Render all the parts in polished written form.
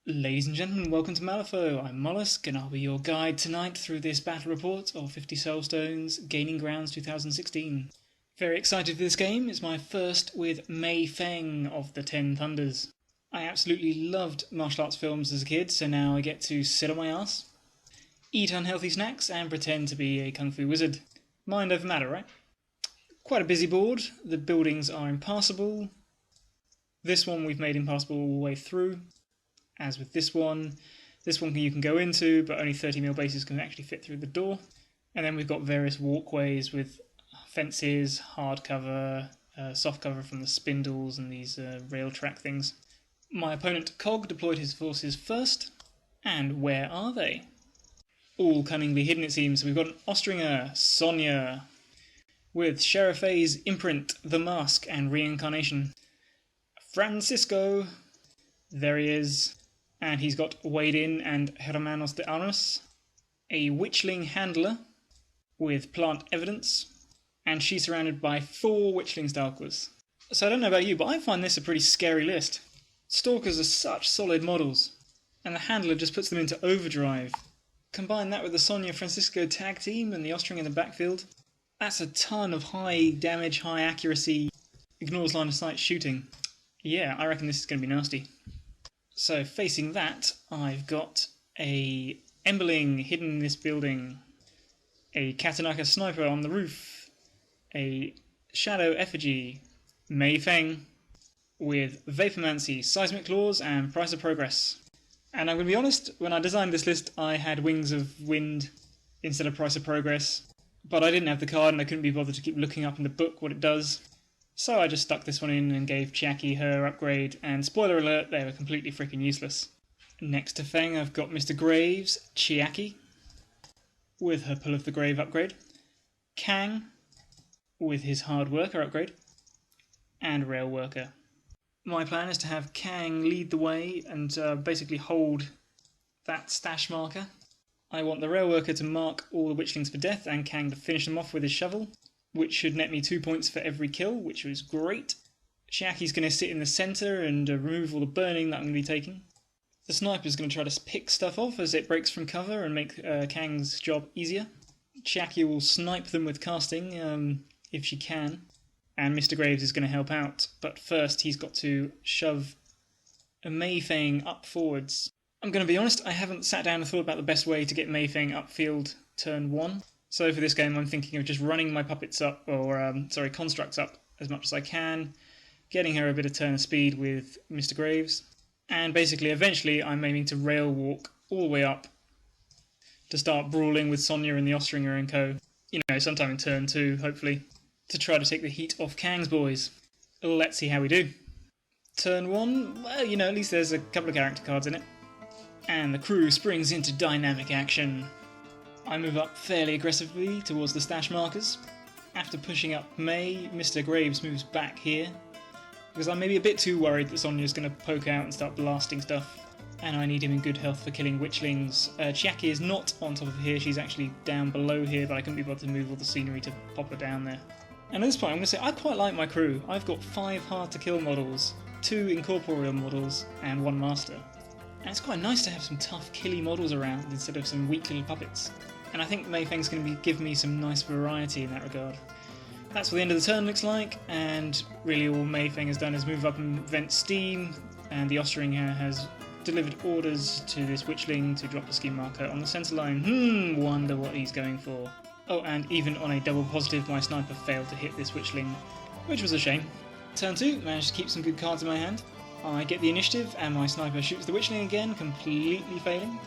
Ladies and gentlemen, welcome to Malifaux. I'm Mollusk, and I'll be your guide tonight through this battle report of 50 Soulstones, Gaining Grounds 2016. Very excited for this game. It's my first with Mei Feng of the Ten Thunders. I absolutely loved martial arts films as a kid, so now I get to sit on my ass, eat unhealthy snacks, and pretend to be a kung fu wizard. Mind over matter, right? Quite a busy board. The buildings are impassable. This one we've made impassable all the way through. As with this one you can go into, but only 30mm bases can actually fit through the door. And then we've got various walkways with fences, hard cover, soft cover from the spindles and these rail track things. My opponent Cog deployed his forces first, and where are they? All cunningly hidden it seems. We've got an Austringer, Sonia, with Sheriff A's imprint, the mask, and reincarnation. Francisco, there he is. And he's got Wade In and Hermanos de Armas, a Witchling Handler with Plant Evidence, and she's surrounded by 4 Witchling Stalkers. So I don't know about you, but I find this a pretty scary list. Stalkers are such solid models, and the Handler just puts them into overdrive. Combine that with the Sonia Francisco tag team and the Austrian in the backfield, that's a ton of high damage, high accuracy, ignores line of sight shooting. Yeah, I reckon this is going to be nasty. So facing that, I've got a Emberling hidden in this building, a Katanaka sniper on the roof, a Shadow effigy, Mei Feng, with Vapormancy, Seismic Claws, and Price of Progress. And I'm going to be honest, when I designed this list I had Wings of Wind instead of Price of Progress, but I didn't have the card and I couldn't be bothered to keep looking up in the book what it does. So I just stuck this one in and gave Chiaki her upgrade, and spoiler alert, they were completely freaking useless. Next to Feng I've got Mr. Graves, Chiaki, with her Pull of the Grave upgrade, Kang, with his Hard Worker upgrade, and Rail Worker. My plan is to have Kang lead the way and basically hold that stash marker. I want the Rail Worker to mark all the Witchlings for death and Kang to finish them off with his shovel, which should net me 2 points for every kill, which was great. Chiaki's going to sit in the centre and remove all the burning that I'm going to be taking. The sniper's going to try to pick stuff off as it breaks from cover and make Kang's job easier. Chiaki will snipe them with casting, if she can, and Mr. Graves is going to help out, but first he's got to shove a Mei Feng up forwards. I'm going to be honest, I haven't sat down and thought about the best way to get Mei Feng upfield turn 1. So for this game I'm thinking of just running my puppets up, or constructs up as much as I can, getting her a bit of turn of speed with Mr. Graves, and basically eventually I'm aiming to rail walk all the way up to start brawling with Sonia and the Austringer and co. You know, sometime in turn 2, hopefully, to try to take the heat off Kang's boys. Let's see how we do. Turn 1, well, you know, at least there's a couple of character cards in it. And the crew springs into dynamic action. I move up fairly aggressively towards the stash markers. After pushing up Mei, Mr. Graves moves back here, because I'm maybe a bit too worried that Sonia's going to poke out and start blasting stuff, and I need him in good health for killing Witchlings. Chiaki is not on top of here, she's actually down below here, but I couldn't be bothered to move all the scenery to pop her down there. And at this point I'm going to say I quite like my crew. I've got 5 hard to kill models, 2 incorporeal models, and 1 master. And it's quite nice to have some tough killy models around instead of some weak little puppets. And I think Mei Feng's going to give me some nice variety in that regard. That's what the end of the turn looks like, and really all Mei Feng has done is move up and vent steam, and the Austringer has delivered orders to this Witchling to drop the scheme marker on the centre line. Wonder what he's going for. Oh, and even on a double positive, my sniper failed to hit this Witchling, which was a shame. Turn 2, managed to keep some good cards in my hand. I get the initiative, and my sniper shoots the Witchling again, completely failing.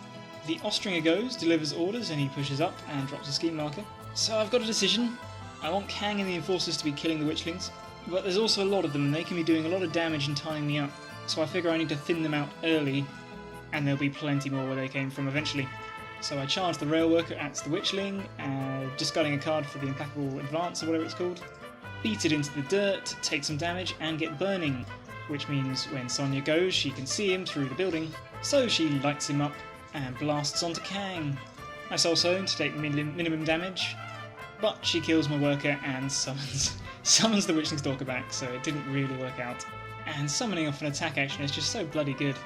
The Austringer goes, delivers orders, and he pushes up and drops a scheme marker. So I've got a decision. I want Kang and the Enforcers to be killing the Witchlings, but there's also a lot of them, and they can be doing a lot of damage and tying me up. So I figure I need to thin them out early, and there'll be plenty more where they came from eventually. So I charge the Rail Worker at the Witchling, discarding a card for the Implacable Advance or whatever it's called, beat it into the dirt, take some damage, and get burning, which means when Sonia goes, she can see him through the building, so she lights him up and blasts onto Kang. I Soul Stone to take minimum damage, but she kills my worker and summons the Witchling Stalker back, so it didn't really work out. And summoning off an attack action is just so bloody good.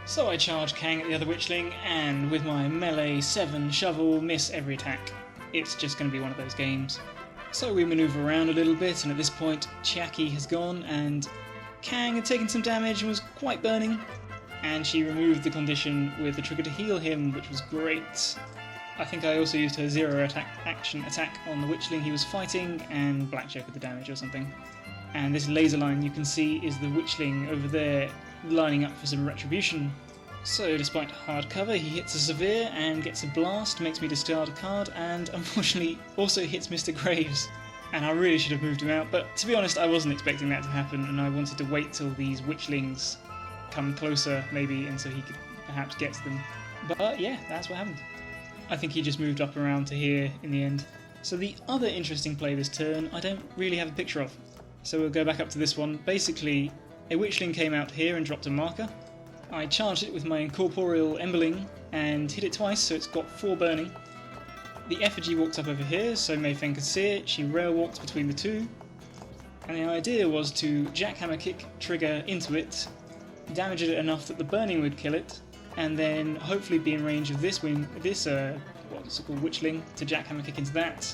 So I charge Kang at the other witchling, and with my melee 7 shovel, miss every attack. It's just going to be one of those games. So we manoeuvre around a little bit, and at this point Chiaki has gone, and Kang had taken some damage and was quite burning, and she removed the condition with the trigger to heal him, which was great. I think I also used her 0 action attack on the witchling he was fighting, and blackjack with the damage or something. And this laser line you can see is the witchling over there lining up for some retribution. So despite hard cover, he hits a severe and gets a blast, makes me discard a card, and unfortunately also hits Mr. Graves. And I really should have moved him out, but to be honest I wasn't expecting that to happen, and I wanted to wait till these witchlings come closer maybe, and so he could perhaps get to them. But yeah, that's what happened. I think he just moved up around to here in the end. So the other interesting play this turn I don't really have a picture of. So we'll go back up to this one. Basically, a witchling came out here and dropped a marker. I charged it with my incorporeal emberling and hit it twice, so it's got 4 burning. The effigy walks up over here, so Mei Feng could see it. She rail walks between the two. And the idea was to jackhammer kick trigger into it, damage it enough that the burning would kill it, and then hopefully be in range of this what's it called, witchling, to jackhammer kick into that,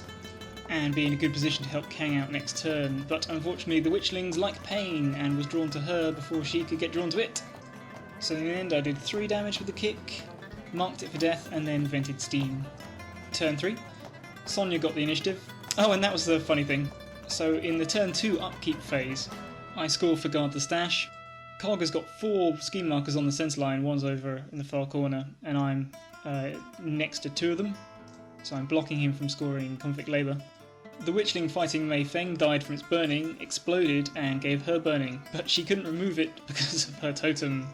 and be in a good position to help Kang out next turn. But unfortunately the witchlings like pain and was drawn to her before she could get drawn to it. So in the end I did 3 damage with the kick, marked it for death, and then vented steam. Turn 3, Sonya got the initiative. Oh, and that was the funny thing. So in the turn 2 upkeep phase, I score for guard the stash. Cog has got 4 scheme markers on the centre line, one's over in the far corner, and I'm next to 2 of them, so I'm blocking him from scoring conflict labour. The witchling fighting Mei Feng died from its burning, exploded, and gave her burning, but she couldn't remove it because of her totem.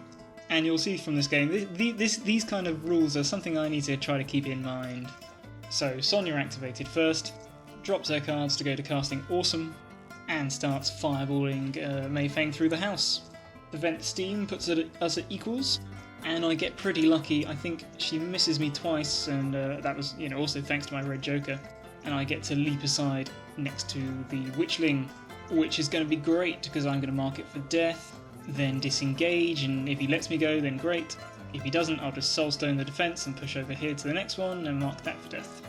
And you'll see from this game, these kind of rules are something I need to try to keep in mind. So Sonya activated first, drops her cards to go to casting Awesome, and starts fireballing Mei Feng through the house. The vent steam puts us at equals, and I get pretty lucky. I think she misses me twice, and that was also thanks to my red joker. And I get to leap aside next to the witchling, which is going to be great because I'm going to mark it for death, then disengage, and if he lets me go then great. If he doesn't, I'll just soulstone the defense and push over here to the next one and mark that for death.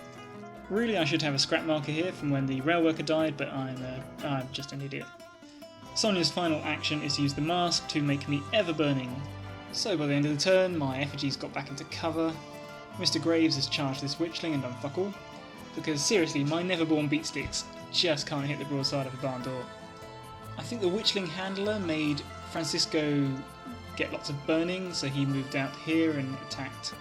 Really I should have a scrap marker here from when the rail worker died, but I'm just an idiot. Sonya's final action is to use the mask to make me ever burning. So by the end of the turn, my effigies got back into cover. Mr. Graves has charged this witchling and done fuck all, because seriously, my Neverborn beatsticks just can't hit the broadside of a barn door. I think the witchling handler made Francisco get lots of burning, so he moved out here and attacked.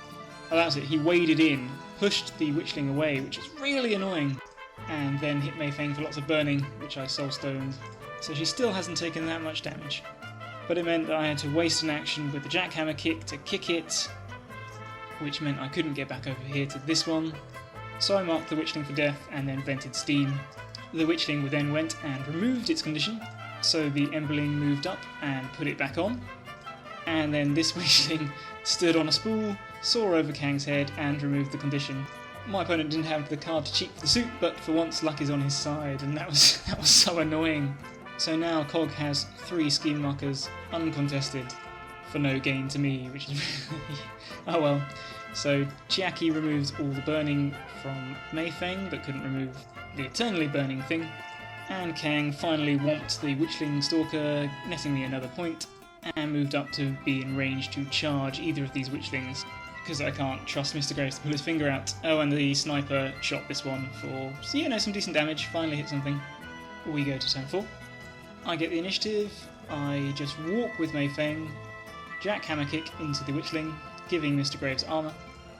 Oh, that was it, he waded in, pushed the witchling away, which is really annoying, and then hit Mei Feng for lots of burning, which I soulstoned. So she still hasn't taken that much damage. But it meant that I had to waste an action with the jackhammer kick to kick it, which meant I couldn't get back over here to this one. So I marked the witchling for death and then vented steam. The witchling then went and removed its condition, so the emberling moved up and put it back on. And then this witchling stood on a spool, saw over Kang's head and removed the condition. My opponent didn't have the card to cheat for the suit, but for once luck is on his side, and that was so annoying. So now Cog has 3 scheme markers uncontested for no gain to me, which is really... oh well. So Chiaki removes all the burning from Mei Feng, but couldn't remove the eternally burning thing. And Kang finally whomped the Witchling Stalker, netting me another point, and moved up to be in range to charge either of these Witchlings, because I can't trust Mr. Graves to pull his finger out. Oh, and the sniper shot this one for, some decent damage, finally hit something. We go to turn 4. I get the initiative, I just walk with Mei Feng, jackhammer kick into the Witchling, giving Mr. Graves armour,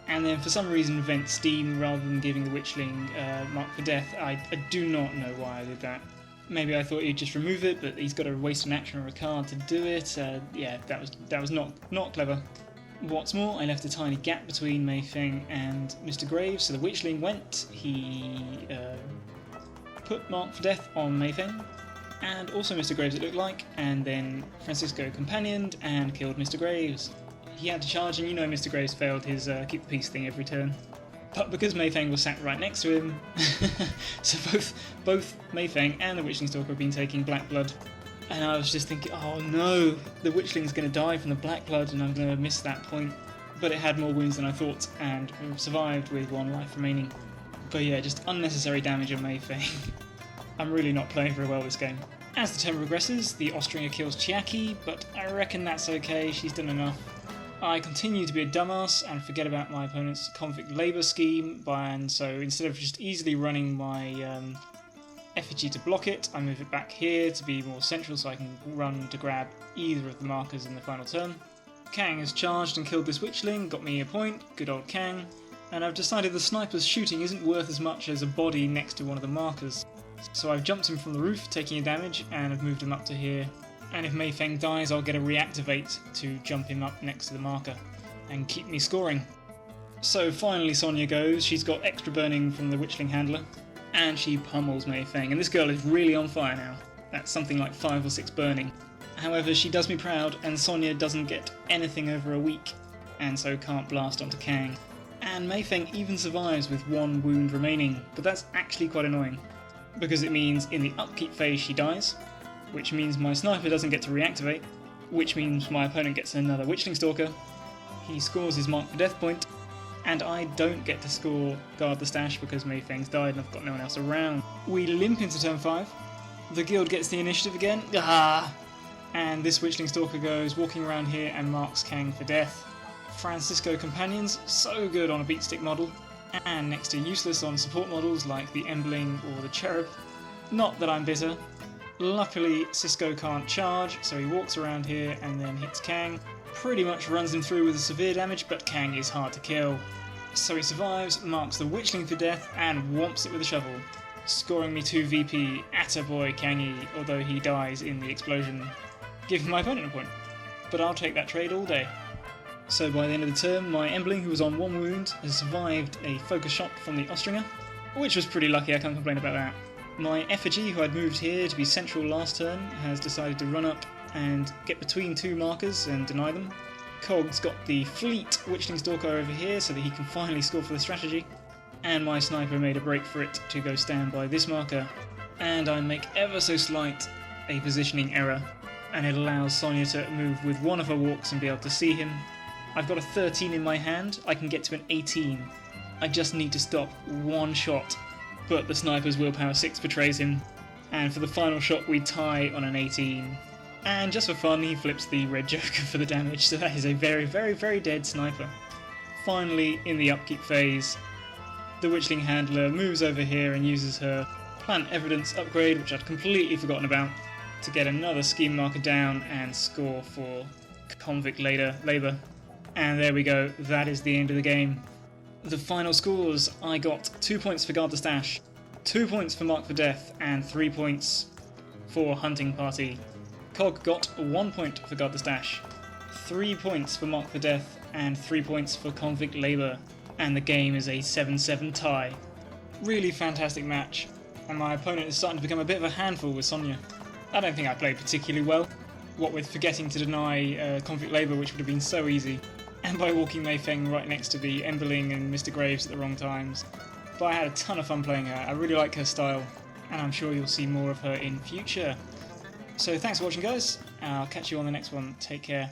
and then for some reason vent steam rather than giving the Witchling mark for death. I do not know why I did that. Maybe I thought he'd just remove it, but he's got to waste an action or a card to do it. Yeah, that was not clever. What's more, I left a tiny gap between Mei Feng and Mr. Graves, so the Witchling went. He put mark for death on Mei Feng, and also Mr. Graves it looked like, and then Francisco companioned and killed Mr. Graves. He had to charge, and Mr. Graves failed his keep the peace thing every turn. But because Mei Feng was sat right next to him, so both Mei Feng and the Witchling Stalker have been taking black blood. And I was just thinking, oh no, the Witchling's going to die from the Black Blood and I'm going to miss that point. But it had more wounds than I thought and survived with 1 life remaining. But yeah, just unnecessary damage on Mei Feng. I'm really not playing very well this game. As the turn progresses, the Austringer kills Chiaki, but I reckon that's okay, she's done enough. I continue to be a dumbass and forget about my opponent's convict labour scheme, and so instead of just easily running my effigy to block it, I move it back here to be more central so I can run to grab either of the markers in the final turn. Kang has charged and killed this Witchling, got me a point, good old Kang, and I've decided the sniper's shooting isn't worth as much as a body next to one of the markers. So I've jumped him from the roof, taking a damage, and I've moved him up to here. And if Mei Feng dies, I'll get a reactivate to jump him up next to the marker and keep me scoring. So finally Sonya goes, she's got extra burning from the Witchling handler, and she pummels Mei Feng, and this girl is really on fire now. That's something like 5 or 6 burning. However, she does me proud, and Sonya doesn't get anything over a week, and so can't blast onto Kang. And Mei Feng even survives with 1 wound remaining, but that's actually quite annoying, because it means in the upkeep phase she dies, which means my sniper doesn't get to reactivate, which means my opponent gets another Witchling Stalker, he scores his mark for death point, and I don't get to score Guard the Stash because Mei Feng's died and I've got no one else around. We limp into turn 5, the guild gets the initiative again, and this Witchling Stalker goes walking around here and marks Kang for death. Francisco Companions, so good on a beatstick model, and next to useless on support models like the Embling or the Cherub. Not that I'm bitter. Luckily, Cisco can't charge, so he walks around here and then hits Kang. Pretty much runs him through with severe damage, but Kang is hard to kill. So he survives, marks the Witchling for death, and whomps it with a shovel, scoring me 2 VP, attaboy Kangy, although he dies in the explosion, giving my opponent a point. But I'll take that trade all day. So by the end of the turn, my Embling, who was on 1 wound, has survived a focus shot from the Austringer, which was pretty lucky, I can't complain about that. My effigy, who I'd moved here to be central last turn, has decided to run up and get between 2 markers and deny them. Cog's got the fleet Witchling Stalker over here so that he can finally score for the strategy, and my sniper made a break for it to go stand by this marker, and I make ever so slight a positioning error, and it allows Sonya to move with 1 of her walks and be able to see him. I've got a 13 in my hand, I can get to an 18. I just need to stop 1 shot, but the sniper's willpower 6 betrays him, and for the final shot we tie on an 18. And just for fun, he flips the red Joker for the damage, so that is a very, very, very dead sniper. Finally, in the upkeep phase, the Witchling handler moves over here and uses her Plant Evidence upgrade, which I'd completely forgotten about, to get another scheme marker down and score for convict labour. And there we go, that is the end of the game. The final scores, I got 2 points for Guard the Stash, 2 points for Mark for Death, and 3 points for Hunting Party. Cog got 1 point for Guard the Stash, 3 points for Mark for Death, and 3 points for Convict Labour, and the game is a 7-7 tie. Really fantastic match, and my opponent is starting to become a bit of a handful with Sonya. I don't think I played particularly well, what with forgetting to deny Convict Labour, which would have been so easy, and by walking Mei Feng right next to the Emberling and Mr. Graves at the wrong times. But I had a ton of fun playing her, I really like her style, and I'm sure you'll see more of her in future. So thanks for watching guys, and I'll catch you on the next one, take care.